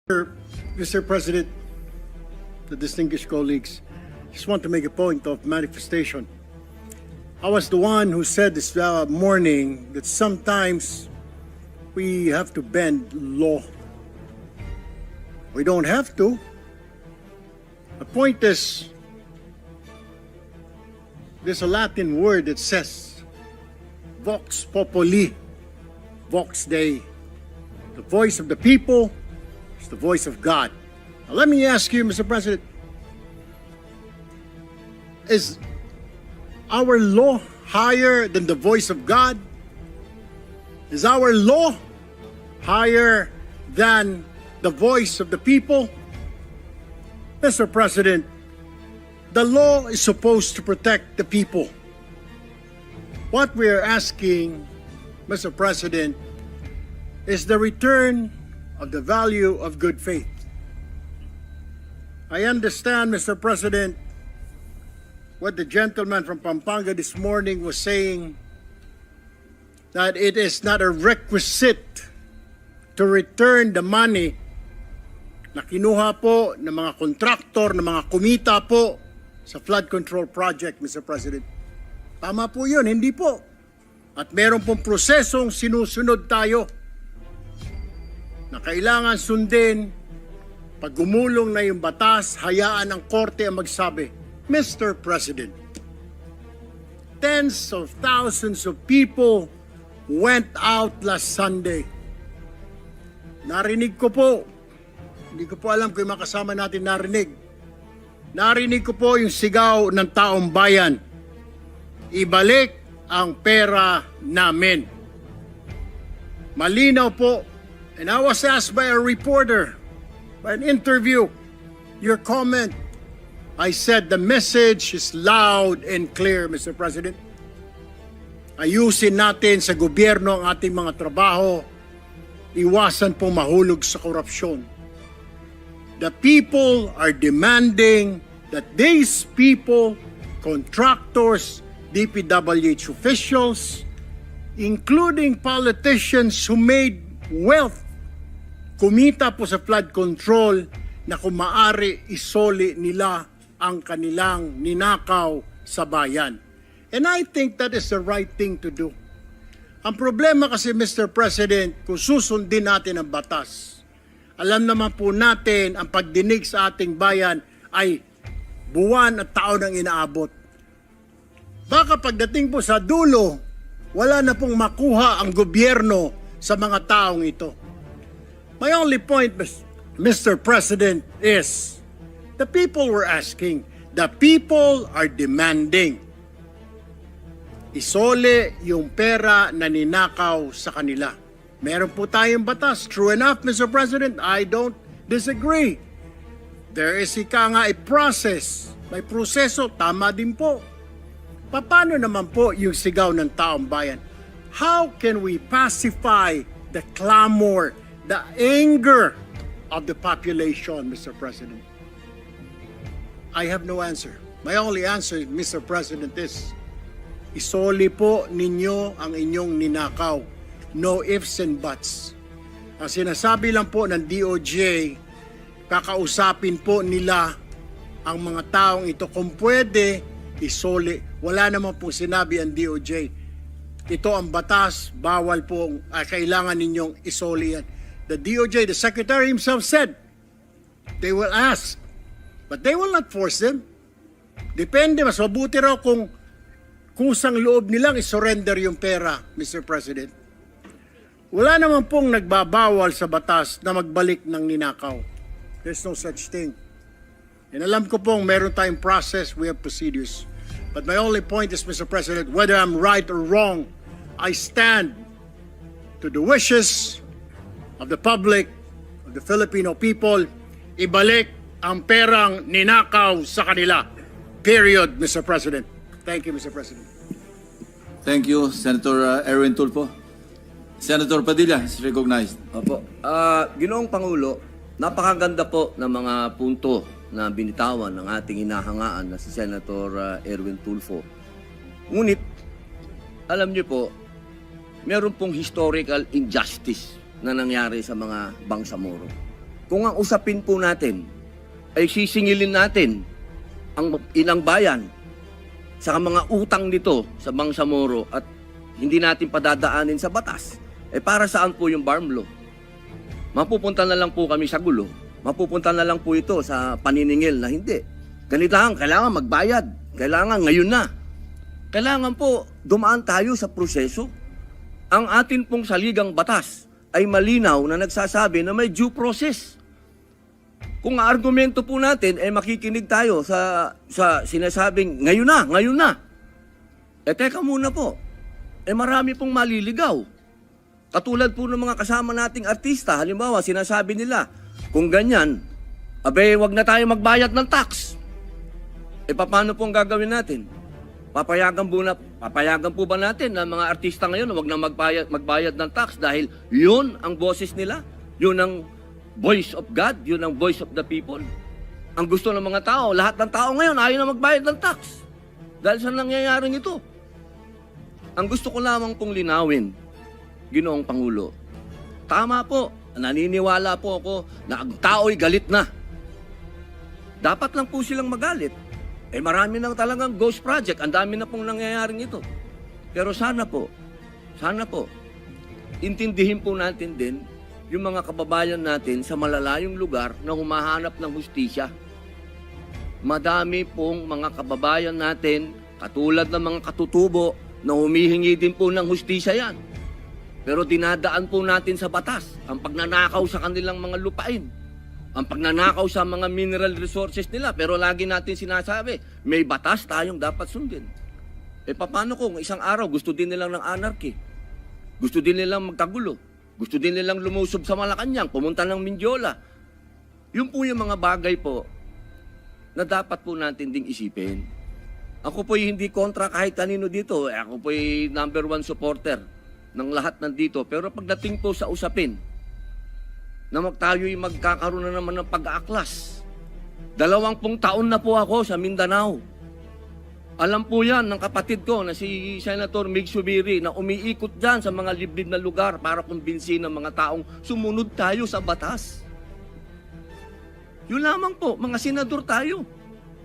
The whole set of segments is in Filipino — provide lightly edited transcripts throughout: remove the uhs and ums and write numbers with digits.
Mr. President, the distinguished colleagues, just want to make a point of manifestation. I was the one who said this morning that sometimes we have to bend law. We don't have to. The point is, there's a Latin word that says, vox populi, vox Dei, the voice of the people, it's the voice of God. Now, let me ask you, Mr. President, is our law higher than the voice of God? Is our law higher than the voice of the people? Mr. President, the law is supposed to protect the people. What we are asking, Mr. President, is the return of the value of good faith. I understand, Mr. President, what the gentleman from Pampanga this morning was saying, that it is not a requisite to return the money na kinuha po ng mga kontraktor, ng mga kumita po sa flood control project, Mr. President. Tama po yun, hindi po. At meron pong prosesong sinusunod tayo na kailangan sundin. Pag gumulong na yung batas, hayaan ang korte ang magsabi. Mr. President, tens of thousands of people went out last Sunday. Narinig ko po, hindi ko po alam kung yung makasama natin narinig. Narinig ko po yung sigaw ng taong bayan. Ibalik ang pera namin. Malinaw po. And I was asked by a reporter, by an interview, your comment. I said the message is loud and clear, Mr. President. Ayusin natin sa gobyerno ang ating mga trabaho. Iwasan po mahulog sa korupsyon. The people are demanding that these people, contractors, DPWH officials, including politicians who made wealth, kumita po sa flood control, na kung maaari isoli nila ang kanilang ninakaw sa bayan. And I think that is the right thing to do. Ang problema kasi, Mr. President, kung susundin natin ang batas, alam naman po natin ang pagdinig sa ating bayan ay buwan at taon ang inaabot. Baka pagdating po sa dulo, wala na pong makuha ang gobyerno sa mga taong ito. My only point, Mr. President, is the people were asking, the people are demanding. Isole yung pera na ninakaw sa kanila. Meron po tayong batas. True enough, Mr. President, I don't disagree. There is a process. May proseso, tama din po. Paano naman po yung sigaw ng taong bayan? How can we pacify the clamor, the anger of the population, Mr. President? I have no answer. My only answer, Mr. President, is isoli po ninyo ang inyong ninakaw. No ifs and buts. Ang sinasabi lang po ng DOJ, kakausapin po nila ang mga taong ito. Kung pwede, isoli. Wala naman po sinabi ang DOJ. Ito ang batas, bawal po, kailangan ninyong isoli yan. The DOJ, the Secretary himself said, they will ask, but they will not force them. Depende, mas mabuti raw kung kusang loob nilang isurrender yung pera, Mr. President. Wala naman pong nagbabawal sa batas na magbalik ng ninakaw. There's no such thing. And alam ko pong meron tayong process, we have procedures. But my only point is, Mr. President, whether I'm right or wrong, I stand to the wishes of the public, of the Filipino people, ibalik ang perang ninakaw sa kanila. Period, Mr. President. Thank you, Mr. President. Thank you, Senator Erwin Tulfo. Senator Padilla is recognized. Opo. Ginoong Pangulo, napakaganda po ng mga punto na binitawan ng ating inahangaan na si Senator Erwin Tulfo. Ngunit, alam niyo po, meron pong historical injustice na nangyari sa mga Bangsamoro. kung ang usapin po natin ay sisingilin natin ang ilang bayan sa mga utang nito sa Bangsamoro at hindi natin padadaanin sa batas, para saan po yung BARM law? Mapupunta na lang po kami sa gulo. Mapupunta na lang po ito sa paniningil na hindi. Ganito lang, kailangan magbayad. Kailangan ngayon na. Kailangan po dumaan tayo sa proseso. Ang atin pong saligang batas ay malinaw na nagsasabi na may due process. Kung ang argumento po natin ay makikinig tayo sa sinasabing ngayon na. Teka muna po. Marami pong maliligaw. Katulad po ng mga kasama nating artista, halimbawa sinasabi nila, kung ganyan, wag na tayo magbayad ng tax. Paano po ang gagawin natin? Papayagan po ba natin na mga artista ngayon na wag na magbayad ng tax dahil yun ang boses nila? Yun ang voice of God? Yun ang voice of the people? Ang gusto ng mga tao, lahat ng tao ngayon ayaw na magbayad ng tax. Dahil sa nangyayaring ito. Ang gusto ko lamang pong linawin, Ginoong Pangulo, tama po, naniniwala po ako na ang tao'y galit na. Dapat lang po silang magalit. Marami nang talagang ghost project. Ang dami na pong nangyayaring ito. Pero sana po, intindihin po natin din yung mga kababayan natin sa malalayong lugar na humahanap ng hustisya. Madami pong mga kababayan natin, katulad ng mga katutubo, na humihingi din po ng hustisya yan. Pero dinadaan po natin sa batas ang pagnanakaw sa kanilang mga lupain. Ang pagnanakaw sa mga mineral resources nila. Pero lagi natin sinasabi, may batas tayong dapat sundin. Paano kung isang araw gusto din nilang ng anarchy? Gusto din nilang magkagulo? Gusto din nilang lumusob sa Malacanang, pumunta ng Mindiola? Yun po yung mga bagay po na dapat po natin ding isipin. Ako po'y hindi kontra kahit kanino dito. Ako po'y number 1 supporter ng lahat nandito. Pero pagdating po sa usapin, na tayo'y magkakaroon na naman ng pag-aaklas. 20 taon na po ako sa Mindanao. Alam po yan ng kapatid ko na si Senator Mig Subiri na umiikot dyan sa mga liblib na lugar para kumbinsin ng mga taong sumunod tayo sa batas. Yun lamang po, mga senador tayo.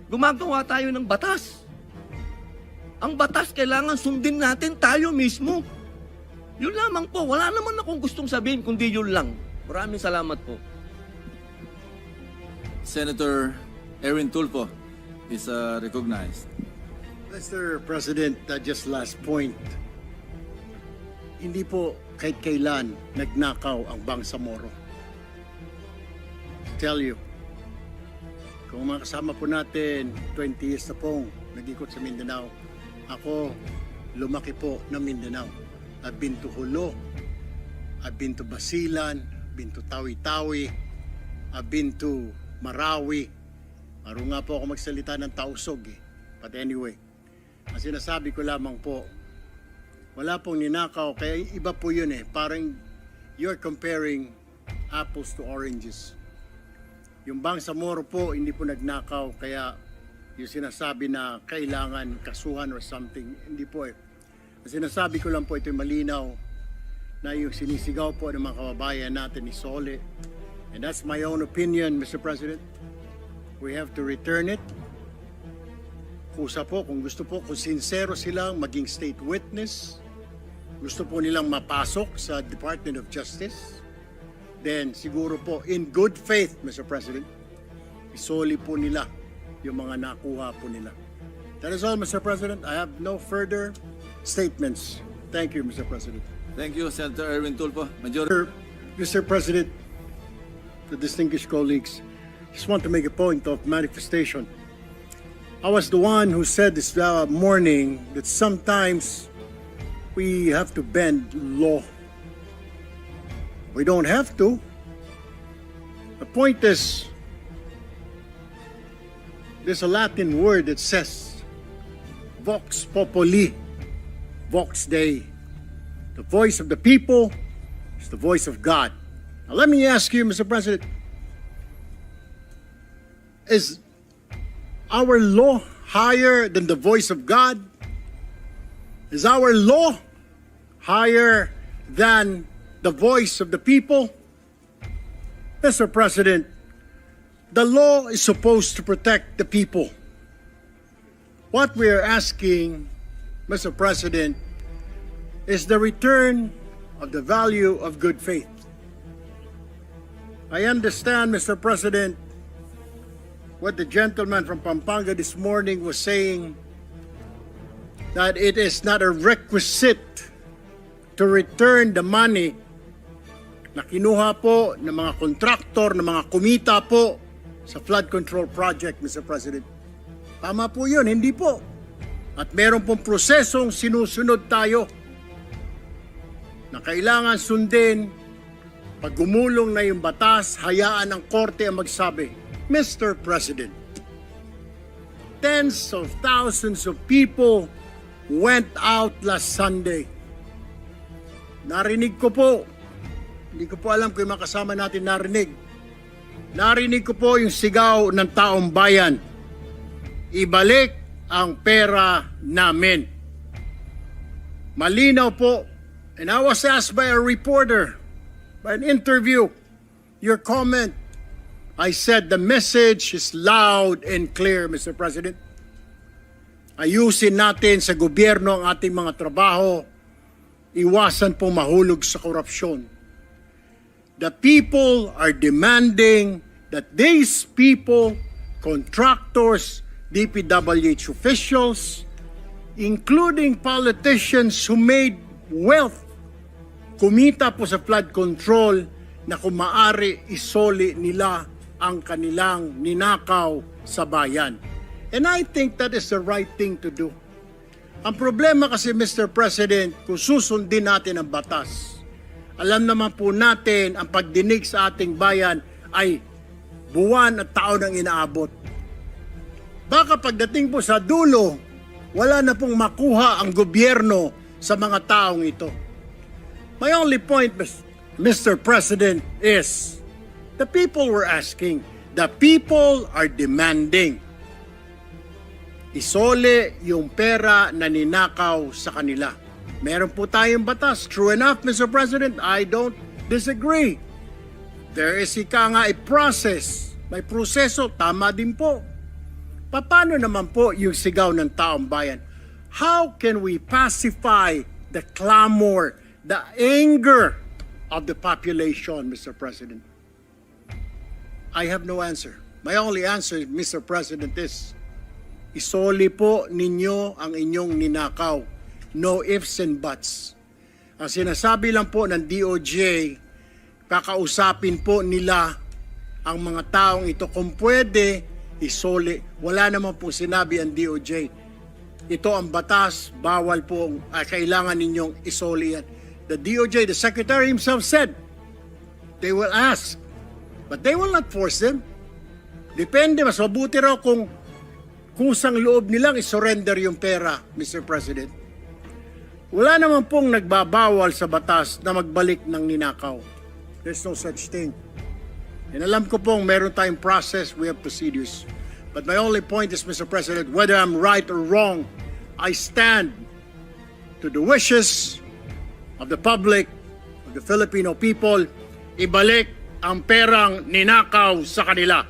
Gumagawa tayo ng batas. Ang batas kailangan sundin natin tayo mismo. Yun lamang po. Wala naman akong gustong sabihin kundi yun lang. Maraming salamat po. Senator Erwin Tulfo is recognized. Mr. President, just last point. Hindi po kahit kailan nagnakaw ang Bangsamoro. Tell you, kung mga kasama po natin, 20 years na pong nag-ikot sa Mindanao. Ako, lumaki po ng Mindanao. I've been to Hulo, I've been to Basilan, I've been to Tawi-Tawi, I've been to Marawi. Maro nga po ako magsalita ng Tausog eh. But anyway, ang sinasabi ko lamang po, wala pong ninakaw, kaya iba po yun eh. Parang you're comparing apples to oranges. Yung Bangsamoro po, hindi po nagnakaw, kaya yung sinasabi na kailangan kasuhan or something, hindi po eh. Ang sinasabi ko lang po, ito'y malinaw na yung sinisigaw po ng mga kababayan natin ni Sole. And that's my own opinion, Mr. President. We have to return it. Kusa po, kung gusto po, kung sincero silang maging state witness, gusto po nilang mapasok sa Department of Justice, then siguro po, in good faith, Mr. President, isoli po nila yung mga nakuha po nila. That is all, Mr. President. I have no further statements. Thank you, Mr. President. Thank you, Senator Erwin Tulfo. Majority. Mr. President, the distinguished colleagues, just want to make a point of manifestation. I was the one who said this morning that sometimes we have to bend law. We don't have to. The point is, there's a Latin word that says, Vox Populi, Vox Dei. The voice of the people is the voice of God. Now let me ask you, Mr. President, is our law higher than the voice of God? Is our law higher than the voice of the people? Mr. President, the law is supposed to protect the people. What we are asking, Mr. President, is the return of the value of good faith. I understand, Mr. President, what the gentleman from Pampanga this morning was saying, that it is not a requisite to return the money na kinuha po ng mga kontraktor, ng mga kumita po sa flood control project, Mr. President. Tama po yun, hindi po. At meron pong prosesong sinusunod tayo na kailangan sundin. Pag gumulong na yung batas, hayaan ang korte ang magsabi, Mr. President, tens of thousands of people went out last Sunday. Narinig ko po, hindi ko po alam kung yung mga kasama natin narinig. Narinig ko po yung sigaw ng taong bayan. Ibalik ang pera namin. Malinaw po. And I was asked by a reporter, by an interview, your comment. I said the message is loud and clear, Mr. President. Ayusin natin sa gobyerno ang ating mga trabaho. Iwasan po mahulog sa korupsyon. The people are demanding that these people, contractors, DPWH officials, including politicians who made wealth, kumita po sa flood control, na kung maaari isoli nila ang kanilang ninakaw sa bayan. And I think that is the right thing to do. Ang problema kasi, Mr. President, kung susundin natin ang batas, alam naman po natin ang pagdinig sa ating bayan ay buwan at taon ang inaabot. Baka pagdating po sa dulo, wala na pong makuha ang gobyerno sa mga taong ito. My only point, Mr. President, is the people were asking, the people are demanding. Isole yung pera na ninakaw sa kanila. Meron po tayong batas. True enough, Mr. President, I don't disagree. There is a process. May proseso, tama din po. Paano naman po yung sigaw ng taong bayan? How can we pacify the clamor, the anger of the population, Mr. President? I have no answer. My only answer, Mr. President, is isoli po ninyo ang inyong ninakaw. No ifs and buts. Ang sinasabi lang po ng DOJ, kakausapin po nila ang mga taong ito kung pwede isoli. Wala naman po sinabi ang DOJ. Ito ang batas, bawal po, kailangan ninyong isoli yan. The DOJ, the Secretary himself said, they will ask, but they will not force them. Depende, mas mabuti raw kung kusang loob nilang isurrender yung pera, Mr. President. Wala naman pong nagbabawal sa batas na magbalik ng ninakaw. There's no such thing. And alam ko pong meron tayong process, we have procedures. But my only point is, Mr. President, whether I'm right or wrong, I stand to the wishes of the public, of the Filipino people, ibalik ang perang ninakaw sa kanila.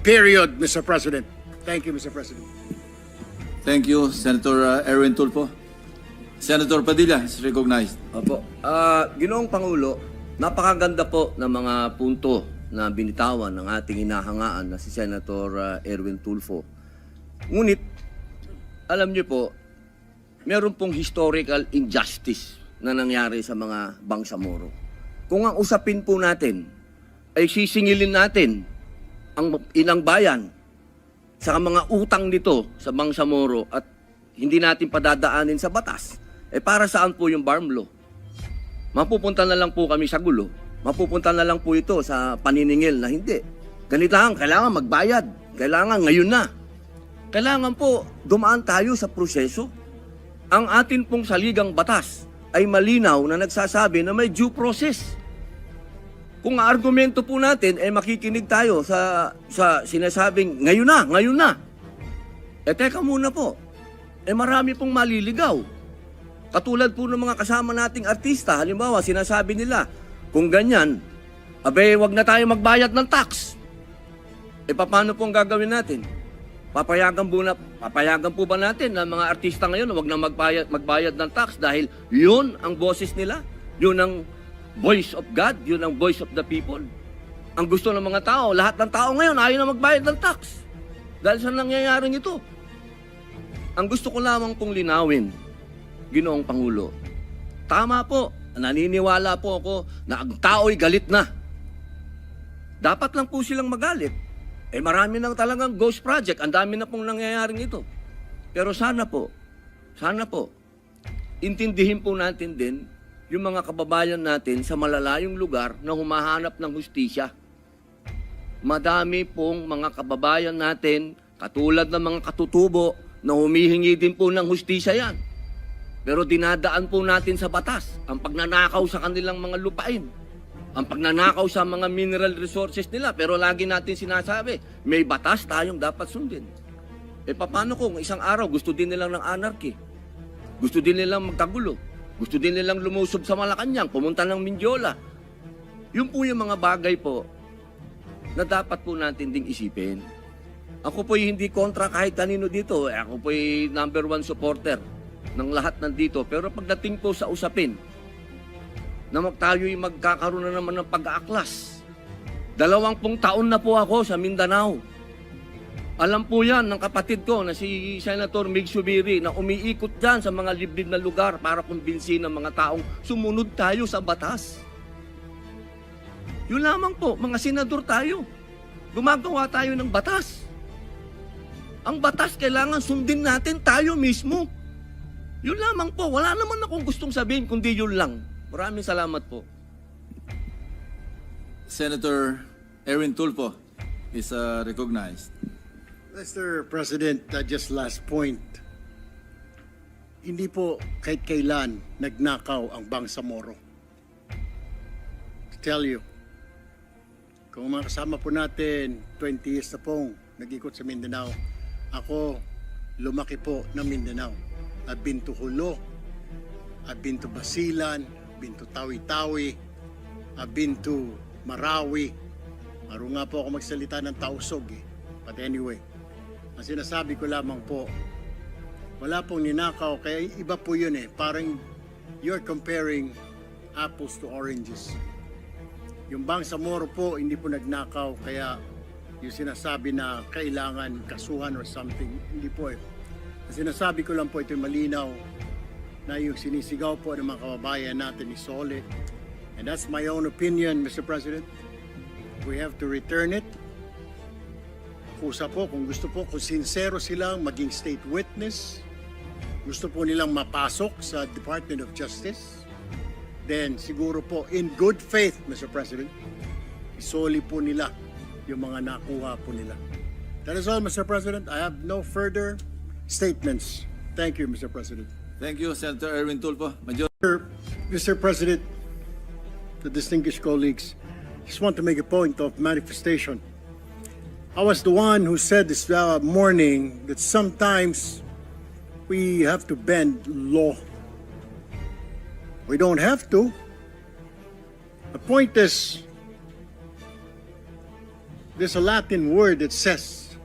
Period, Mr. President. Thank you, Mr. President. Thank you, Senator Erwin Tulfo. Senator Padilla is recognized. Opo. Ginoong Pangulo, napakaganda po ng mga punto na binitawan ng ating inahangaan na si Senator Erwin Tulfo. Ngunit, alam niyo po, meron pong historical injustice na nangyari sa mga Bangsamoro. Kung ang usapin po natin ay sisingilin natin ang inang bayan sa mga utang nito sa Bangsamoro at hindi natin padadaanin sa batas, para saan po yung BARM law? Mapupunta na lang po kami sa gulo. Mapupunta na lang po ito sa paniningil na hindi. Ganito lang, kailangan magbayad. Kailangan ngayon na. Kailangan po dumaan tayo sa proseso. Ang atin pong saligang batas ay malinaw na nagsasabi na may due process. Kung ang argumento po natin ay makikinig tayo sa sinasabing ngayon na. Teka muna po. Marami pong maliligaw. Katulad po ng mga kasama nating artista, halimbawa, sinasabi nila, kung ganyan, Abe, wag na tayo magbayad ng tax. E paano po ang gagawin natin? Papayagan po ba natin na mga artista ngayon wag na magbayad ng tax dahil yun ang boses nila? Yun ang voice of God, yun ang voice of the people. Ang gusto ng mga tao, lahat ng tao ngayon ayaw na magbayad ng tax. Dahil sa nangyayaring ito. Ang gusto ko lamang pong linawin, Ginoong Pangulo, tama po, naniniwala po ako na ang tao'y galit na. Dapat lang po silang magalit. Marami nang talagang ghost project. Ang dami na pong nangyayaring ito. Pero sana po, intindihin po natin din yung mga kababayan natin sa malalayong lugar na humahanap ng hustisya. Madami pong mga kababayan natin, katulad ng mga katutubo, na humihingi din po ng hustisya yan. Pero dinadaan po natin sa batas ang pagnanakaw sa kanilang mga lupain. Ang pagnanakaw sa mga mineral resources nila, pero lagi natin sinasabi, may batas tayong dapat sundin. Paano kung isang araw gusto din nilang ng anarchy? Gusto din nilang magkagulo? Gusto din nilang lumusob sa Malacanang, pumunta ng Mindiola? Yun po yung mga bagay po na dapat po natin ding isipin. Ako po'y hindi kontra kahit kanino dito. Ako po'y number 1 supporter ng lahat nandito. Pero pagdating po sa usapin, na tayo'y magkakaroon na naman ng pag-aaklas. 20 taon na po ako sa Mindanao. Alam po yan ng kapatid ko na si Senator Mig Subiri na umiikot dyan sa mga liblib na lugar para kumbinsin ng mga taong sumunod tayo sa batas. Yun lamang po, mga senador tayo. Gumagawa tayo ng batas. Ang batas kailangan sundin natin tayo mismo. Yun lamang po, wala naman akong gustong sabihin kundi yun lang. Maraming salamat po. Senator Erwin Tulfo is recognized. Mr. President, just last point. Hindi po kahit kailan nagnakaw ang Bangsamoro. To tell you, kung mga kasama po natin, 20 years na pong nag-ikot sa Mindanao, ako lumaki po ng Mindanao. I've been to Hulo, I've been to Basilan, been to Tawi-Tawi, I've been to Marawi. Maro nga po ako magsalita ng Tausog eh. But anyway, ang sinasabi ko lamang po, wala pong ninakaw, kaya iba po yun eh. Parang you're comparing apples to oranges. Yung Bangsamoro po, hindi po nagnakaw, kaya yung sinasabi na kailangan kasuhan or something, hindi po eh. Ang sinasabi ko lang po, ito'y malinaw, na yung sinisigaw po ng mga kababayan natin ni Sole. And that's my own opinion, Mr. President. We have to return it. Kusa po, kung gusto po, kung sincero silang maging state witness, gusto po nilang mapasok sa Department of Justice, then siguro po, in good faith, Mr. President, isoli po nila yung mga nakuha po nila. That is all, Mr. President. I have no further statements. Thank you, Mr. President. Thank you, Senator Erwin Tulfo. Mr. President, the distinguished colleagues, just want to make a point of manifestation. I was the one who said this morning that sometimes we have to bend law. We don't have to. The point is, there's a Latin word that says,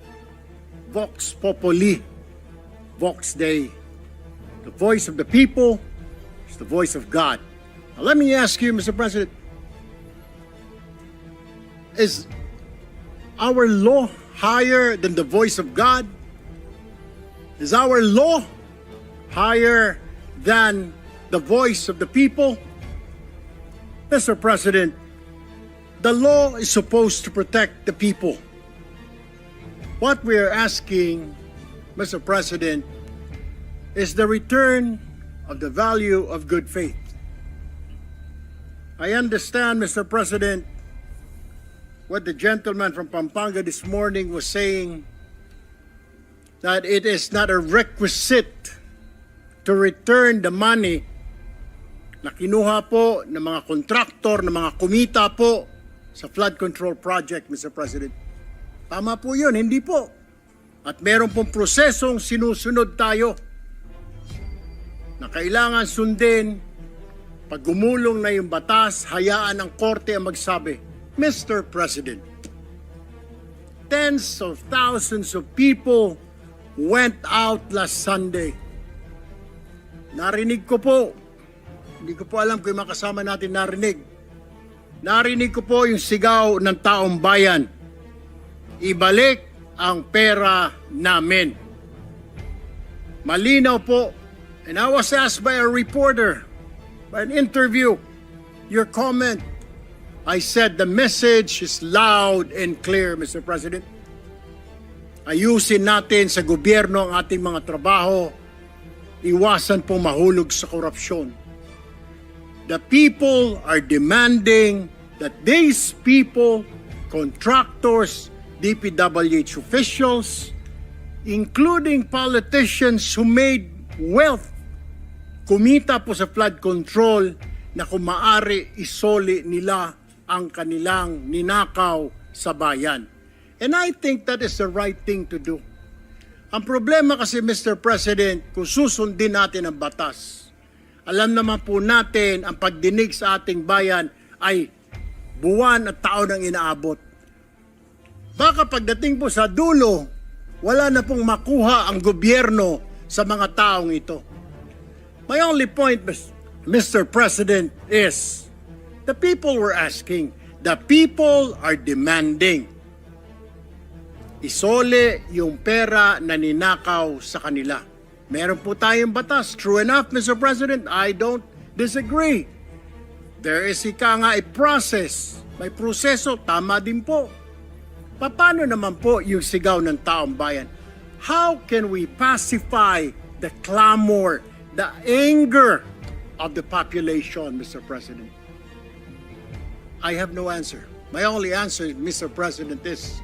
vox populi, vox Dei. The voice of the people is the voice of God. Now let me ask you, Mr. President, is our law higher than the voice of God? Is our law higher than the voice of the people? Mr. President, the law is supposed to protect the people. What we are asking, Mr. President, is the return of the value of good faith. I understand, Mr. President, what the gentleman from Pampanga this morning was saying, that it is not a requisite to return the money na kinuha po ng mga kontraktor, ng mga kumita po sa flood control project, Mr. President. Tama po yun, hindi po. At meron pong prosesong sinusunod tayo na kailangan sundin. Pag gumulong na yung batas, hayaan ang korte ang magsabi. Mr. President, tens of thousands of people went out last Sunday. Narinig ko po, hindi ko po alam kung yung mga kasama natin narinig. Narinig ko po yung sigaw ng taong bayan. Ibalik ang pera namin. Malinaw po. And I was asked by a reporter, by an interview, your comment. I said the message is loud and clear, Mr. President. Ayusin natin sa gobyerno ang ating mga trabaho. Iwasan po mahulog sa korupsyon. The people are demanding that these people, contractors, DPWH officials, including politicians who made wealth, kumita po sa flood control, na kung maaari isoli nila ang kanilang ninakaw sa bayan. And I think that is the right thing to do. Ang problema kasi, Mr. President, kung susundin natin ang batas, alam naman po natin ang pagdinig sa ating bayan ay buwan at taon ang inaabot. Baka pagdating po sa dulo, wala na pong makuha ang gobyerno sa mga taong ito. My only point, Mr. President, is the people were asking, the people are demanding. Isole yung pera na ninakaw sa kanila. Meron po tayong batas. True enough, Mr. President, I don't disagree. There is a process. May proseso, tama din po. Paano naman po yung sigaw ng taong bayan? How can we pacify the clamor, the anger of the population, Mr. President? I have no answer. My only answer, Mr. President, is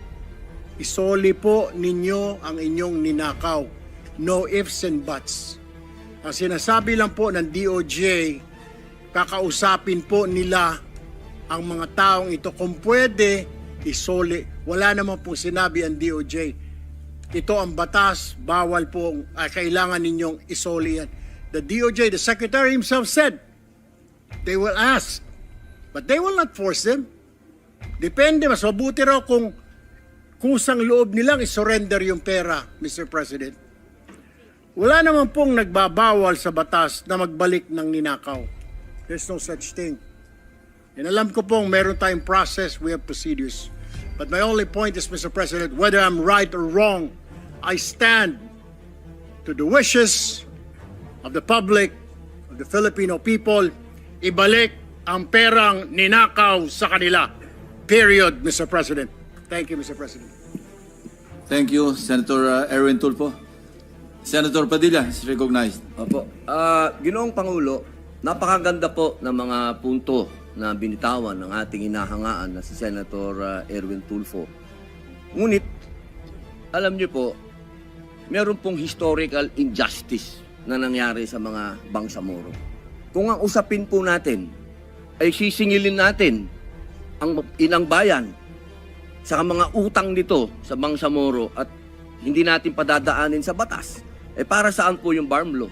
isoli po ninyo ang inyong ninakaw. No ifs and buts. Ang sinasabi lang po ng DOJ, kakausapin po nila ang mga taong ito. Kung pwede, isoli. Wala naman po sinabi ang DOJ. Ito ang batas, bawal po, kailangan ninyong isoli yan. The DOJ, the Secretary himself said, they will ask, but they will not force them. Depende, mas mabuti raw kung kusang loob nilang isurrender yung pera, Mr. President. Wala naman pong nagbabawal sa batas na magbalik ng ninakaw. There's no such thing. And alam ko pong meron tayong process, we have procedures. But my only point is, Mr. President, whether I'm right or wrong, I stand to the wishes of the public, of the Filipino people, ibalik ang perang ninakaw sa kanila. Period, Mr. President. Thank you, Mr. President. Thank you, Senator Erwin Tulfo. Senator Padilla is recognized. Opo. Ginoong Pangulo, napakaganda po ng mga punto na binitawan ng ating inahangaan na si Senator Erwin Tulfo. Ngunit, alam niyo po, meron pong historical injustice na nangyari sa mga Bangsamoro. Kung ang usapin po natin ay sisingilin natin ang inang bayan sa mga utang nito sa Bangsamoro at hindi natin padadaanin sa batas, para saan po yung farm law?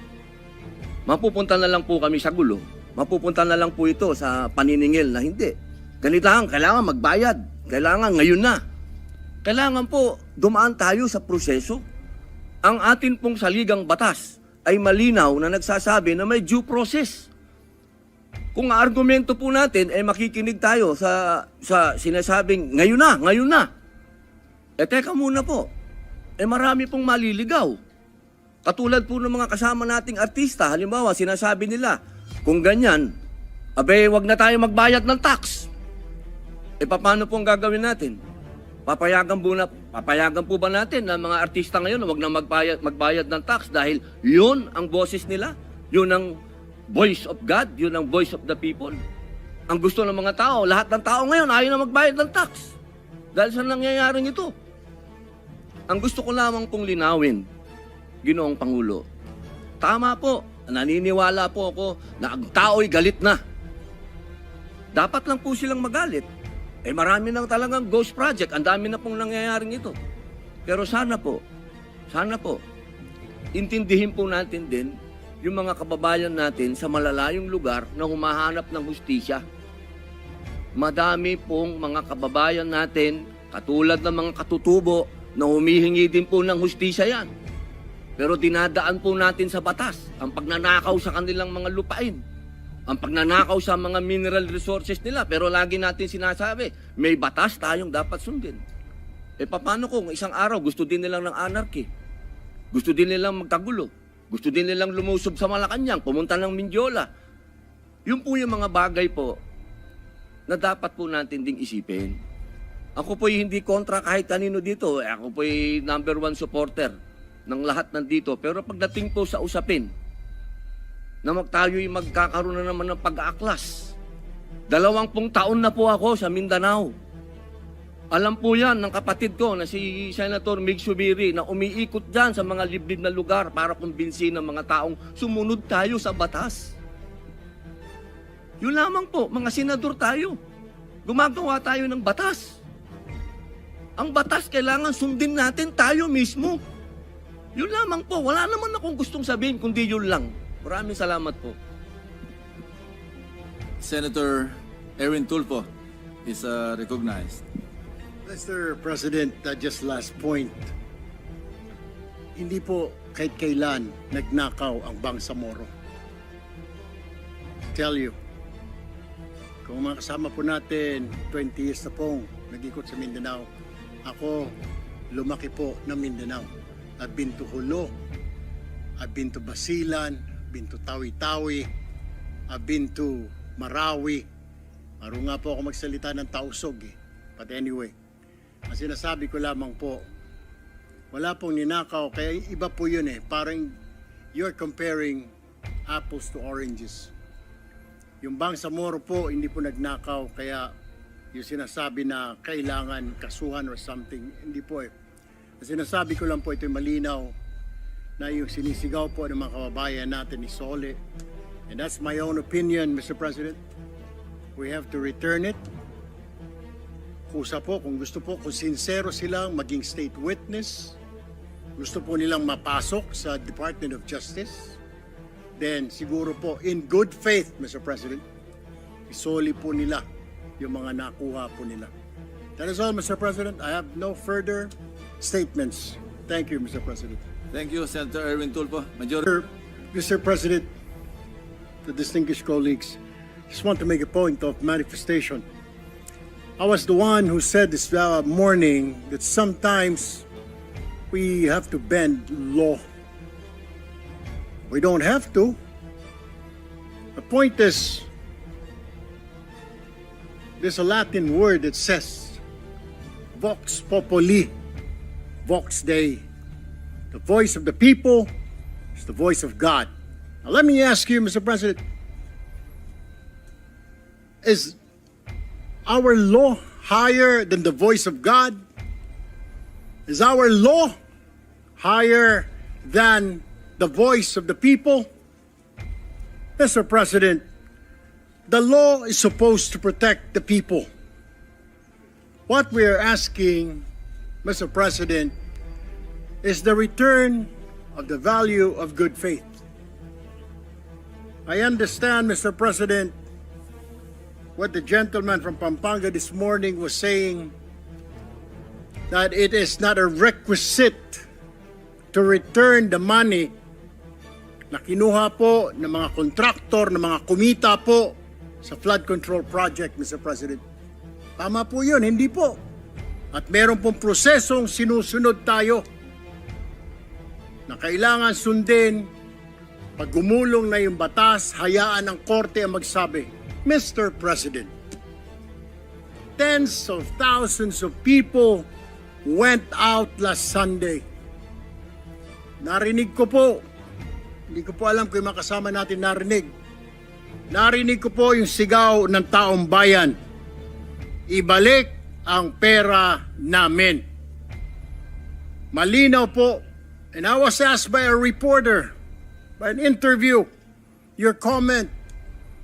Mapupunta na lang po kami sa gulo. Mapupunta na lang po ito sa paniningil na hindi. Kailangan magbayad. Kailangan ngayon na. Kailangan po dumaan tayo sa proseso. Ang atin pong saligang batas ay malinaw na nagsasabi na may due process. Kung argumento po natin ay makikinig tayo sa sinasabing ngayon na. Teka muna po. Marami pong maliligaw. Katulad po ng mga kasama nating artista, halimbawa sinasabi nila, kung ganyan, wag na tayo magbayad ng tax. Paano po ang gagawin natin? Papayagan po ba natin na mga artista ngayon wag na magbayad ng tax dahil yun ang boses nila? Yun ang voice of God? Yun ang voice of the people? Ang gusto ng mga tao, lahat ng tao ngayon ayaw na magbayad ng tax. Dahil sa nangyayaring ito. Ang gusto ko lamang pong linawin, Ginoong Pangulo, tama po, naniniwala po ako na ang tao'y galit na. Dapat lang po silang magalit. Marami nang talagang ghost project. Ang dami na pong nangyayaring ito. Pero sana po, intindihin po natin din yung mga kababayan natin sa malalayong lugar na humahanap ng hustisya. madami pong mga kababayan natin, katulad ng mga katutubo, na humihingi din po ng hustisya yan. Pero dinadaan po natin sa batas ang pagnanakaw sa kanilang mga lupain, ang pagnanakaw sa mga mineral resources nila. Pero lagi natin sinasabi, may batas tayong dapat sundin. E paano kung isang araw gusto din nilang ng anarchy? Gusto din nilang magkagulo? Gusto din nilang lumusob sa Malacanang, pumunta ng Mindiola? Yun po yung mga bagay po na dapat po natin ding isipin. Ako po'y hindi kontra kahit kanino dito. Ako po'y number 1 supporter ng lahat nandito. Pero pagdating po sa usapin, na tayo'y magkakaroon na naman ng pag-aaklas. 20 taon na po ako sa Mindanao. Alam po yan ng kapatid ko na si Senator Mig Subiri na umiikot dyan sa mga liblib na lugar para kumbinsin ng mga taong sumunod tayo sa batas. Yun lamang po, mga senador tayo. Gumagawa tayo ng batas. Ang batas kailangan sundin natin tayo mismo. Yun lamang po, wala naman akong gustong sabihin kundi yun lang. Maraming salamat po. Senator Erwin Tulfo is recognized. Mr. President, just last point. Hindi po kahit kailan nagnakaw ang Bangsamoro. Tell you, kung mga kasama po natin, 20 years na pong nag-ikot sa Mindanao. Ako, lumaki po ng Mindanao. I've been to Hulo, I've been to Basilan, I've been to Tawi-Tawi, I've been to Marawi. Maro nga po ako magsalita ng Tausog eh. But anyway, ang sinasabi ko lamang po, wala pong ninakaw, kaya iba po yun eh. Parang you're comparing apples to oranges. Yung Bangsamoro po, hindi po nagnakaw, kaya yung sinasabi na kailangan kasuhan or something, hindi po eh. Ang sinasabi ko lang po, ito'y malinaw na yung sinisigaw po ng mga kababayan natin ni Sole. And that's my own opinion, Mr. President. We have to return it. Kusa po, kung gusto po, kung sincero silang maging state witness, gusto po nilang mapasok sa Department of Justice, then siguro po, in good faith, Mr. President, isoli po nila yung mga nakuha po nila. That is all, Mr. President. I have no further statements. Thank you, Mr. President. Thank you, Senator Erwin Tulfo. Majority. Mr. President, the distinguished colleagues, just want to make a point of manifestation. I was the one who said this morning that sometimes we have to bend law. We don't have to. The point is, there's a Latin word that says, Vox Populi, Vox Dei. The voice of the people is the voice of God. Now let me ask you, Mr. President, is our law higher than the voice of God? Is our law higher than the voice of the people? Mr. President, the law is supposed to protect the people. What we are asking, Mr. President, is the return of the value of good faith. I understand, Mr. President, what the gentleman from Pampanga this morning was saying, that it is not a requisite to return the money na kinuha po ng mga kontraktor, ng mga kumita po sa flood control project, Mr. President. Tama po yun, hindi po. At meron pong prosesong sinusunod tayo na kailangan sundin. Pag gumulong na yung batas, hayaan ng korte ang magsabi, Mr. President, tens of thousands of people went out last Sunday. Narinig ko po, hindi ko po alam kung yung mga kasama natin narinig. Narinig ko po yung sigaw ng taong bayan. Ibalik ang pera namin. Malinaw po. And I was asked by a reporter, by an interview, your comment.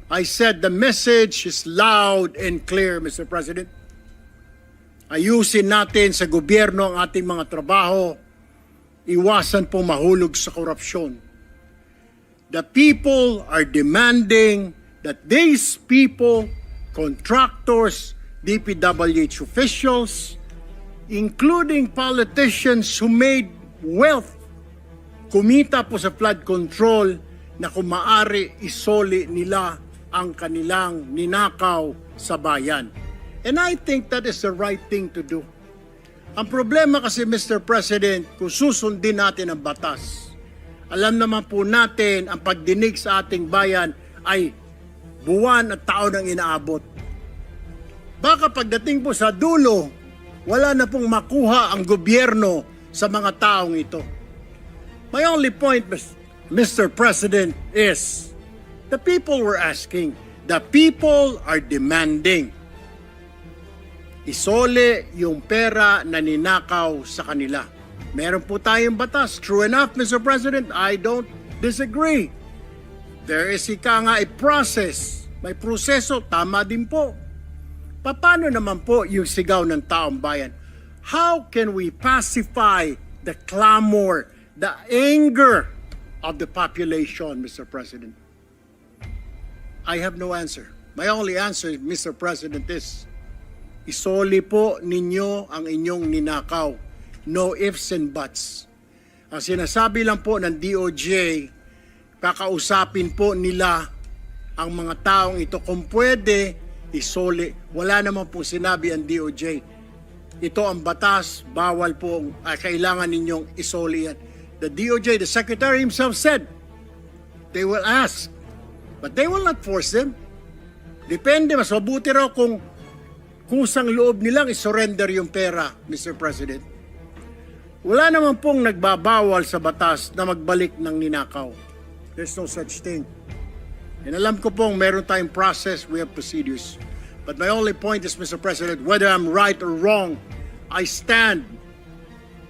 I said the message is loud and clear, Mr. President. Ayusin natin sa gobyerno ang ating mga trabaho. Iwasan po mahulog sa korupsyon. The people are demanding that these people contractors, DPWH officials, including politicians who made wealth, kumita po sa flood control na kung maaari isoli nila ang kanilang ninakaw sa bayan. And I think that is the right thing to do. Ang problema kasi, Mr. President, kung susundin natin ang batas, alam naman po natin ang pagdinig sa ating bayan ay buwan at taon ang inaabot. Baka pagdating po sa dulo, wala na pong makuha ang gobyerno sa mga taong ito. My only point, Mr. President, is the people were asking, the people are demanding. Isole yung pera na ninakaw sa kanila. Meron po tayong batas. True enough, Mr. President, I don't disagree. There is a process. May proseso, tama din po. Paano naman po yung sigaw ng taong bayan? How can we pacify the clamor, the anger of the population, Mr. President? I have no answer. My only answer, Mr. President, is isoli po ninyo ang inyong ninakaw. No ifs and buts. Ang sinasabi lang po ng DOJ, kakausapin po nila ang mga taong ito kung pwede isoli. Wala naman po sinabi ang DOJ. Ito ang batas, bawal po, kailangan ninyong isoli yan. The DOJ, the Secretary himself said, they will ask, but they will not force them. Depende, mas mabuti raw kung kusang loob nilang isurrender yung pera, Mr. President. Wala naman pong nagbabawal sa batas na magbalik ng ninakaw. There's no such thing. And alam ko pong meron tayong process, we have procedures. But my only point is, Mr. President, whether I'm right or wrong, I stand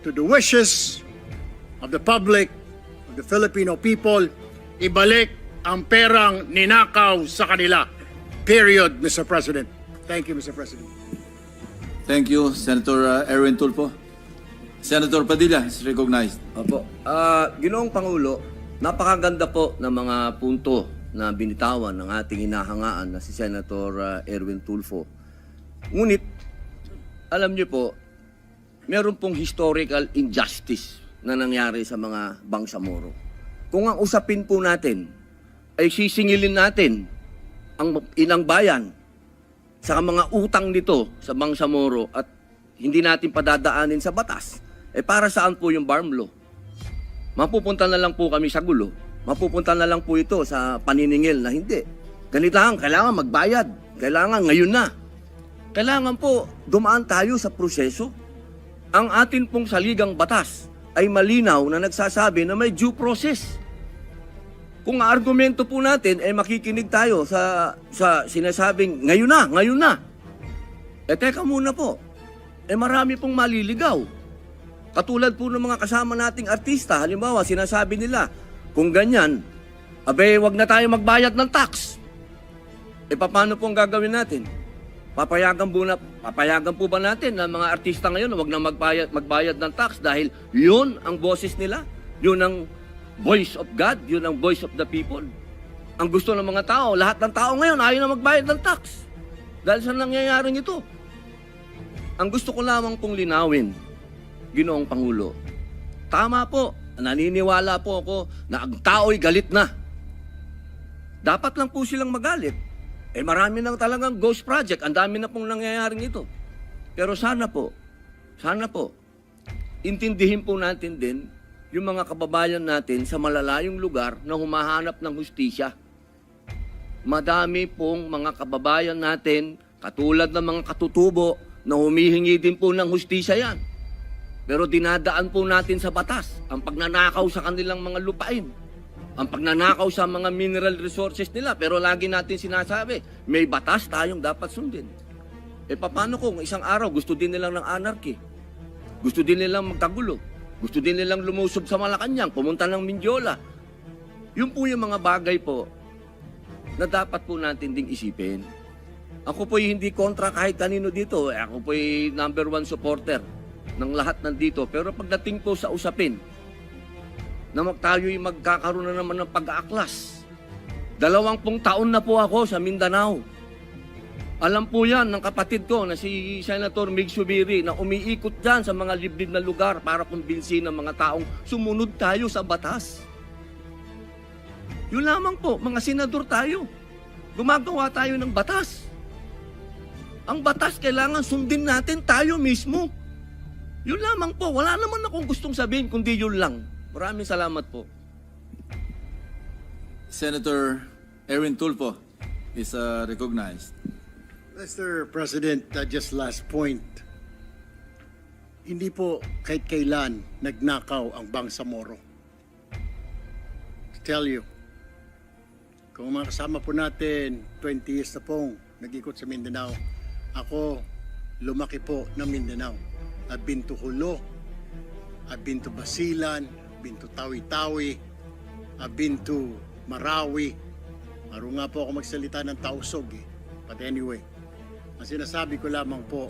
to the wishes of the public, of the Filipino people, ibalik ang perang ninakaw sa kanila. Period, Mr. President. Thank you, Mr. President. Thank you, Senator Erwin Tulfo. Senator Padilla is recognized. Opo. Ginoong Pangulo, napakaganda po ng mga punto na binitawan ng ating inahangaan na si Senator Erwin Tulfo. Ngunit, alam niyo po, meron pong historical injustice na nangyari sa mga Bangsamoro. Kung ang usapin po natin ay sisingilin natin ang inang bayan sa mga utang nito sa Bangsamoro at hindi natin padadaanin sa batas, para saan po yung BARM law? Mapupunta na lang po kami sa gulo. Mapupunta na lang po ito sa paniningil na hindi. Ganito lang, kailangan magbayad. Kailangan ngayon na. Kailangan po dumaan tayo sa proseso. Ang atin pong saligang batas ay malinaw na nagsasabi na may due process. Kung ang argumento po natin ay makikinig tayo sa sinasabing ngayon na. Teka muna po. Marami pong maliligaw. Katulad po ng mga kasama nating artista, halimbawa sinasabi nila, kung ganyan, wag na tayo magbayad ng tax. Paano pong gagawin natin? Papayagan po ba natin na mga artista ngayon wag na magbayad ng tax dahil yun ang boses nila? Yun ang voice of God, yun ang voice of the people. Ang gusto ng mga tao, lahat ng tao ngayon ayaw na magbayad ng tax. Dahil sa nangyayaring ito. Ang gusto ko lamang pong linawin, Ginoong Pangulo, tama po, naniniwala po ako na ang tao'y galit na. Dapat lang po silang magalit. Marami nang talagang ghost project, ang dami na pong nangyayaring ito. Pero sana po, intindihin po natin din yung mga kababayan natin sa malalayong lugar na humahanap ng hustisya. Madami pong mga kababayan natin, katulad ng mga katutubo, na humihingi din po ng hustisya yan. Pero dinadaan po natin sa batas ang pagnanakaw sa kanilang mga lupain, ang pagnanakaw sa mga mineral resources nila. Pero lagi natin sinasabi, may batas tayong dapat sundin. Paano kung isang araw gusto din nilang ng anarchy? Gusto din nilang magkagulo? Gusto din nilang lumusob sa Malacanang, pumunta ng Mindiola? Yun po yung mga bagay po na dapat po natin ding isipin. Ako po'y hindi kontra kahit kanino dito. Ako po'y number 1 supporter ng lahat nandito. Pero pagdating po sa usapin na tayo'y magkakaroon na naman ng pag-aaklas. 20 taon na po ako sa Mindanao. Alam po yan ng kapatid ko na si Senator Mig Zubiri na umiikot dyan sa mga liblib na lugar para kumbinsin ng mga taong sumunod tayo sa batas. Yun lamang po, mga senador tayo. Gumagawa tayo ng batas. Ang batas kailangan sundin natin tayo mismo. Yun lamang po, wala naman akong gustong sabihin kundi yun lang. Maraming salamat po. Senator Erwin Tulfo is recognized. Mr. President, just last point. Hindi po kahit kailan nagnakaw ang Bangsamoro. To tell you, kung mga kasama po natin, 20 years na pong nag-ikot sa Mindanao, ako lumaki po ng Mindanao. I've been to Hulo, I've been to Basilan, I've been to Tawi-Tawi, I've been to Marawi. Maro nga po ako magsalita ng Tausog eh. But anyway, ang sinasabi ko lamang po,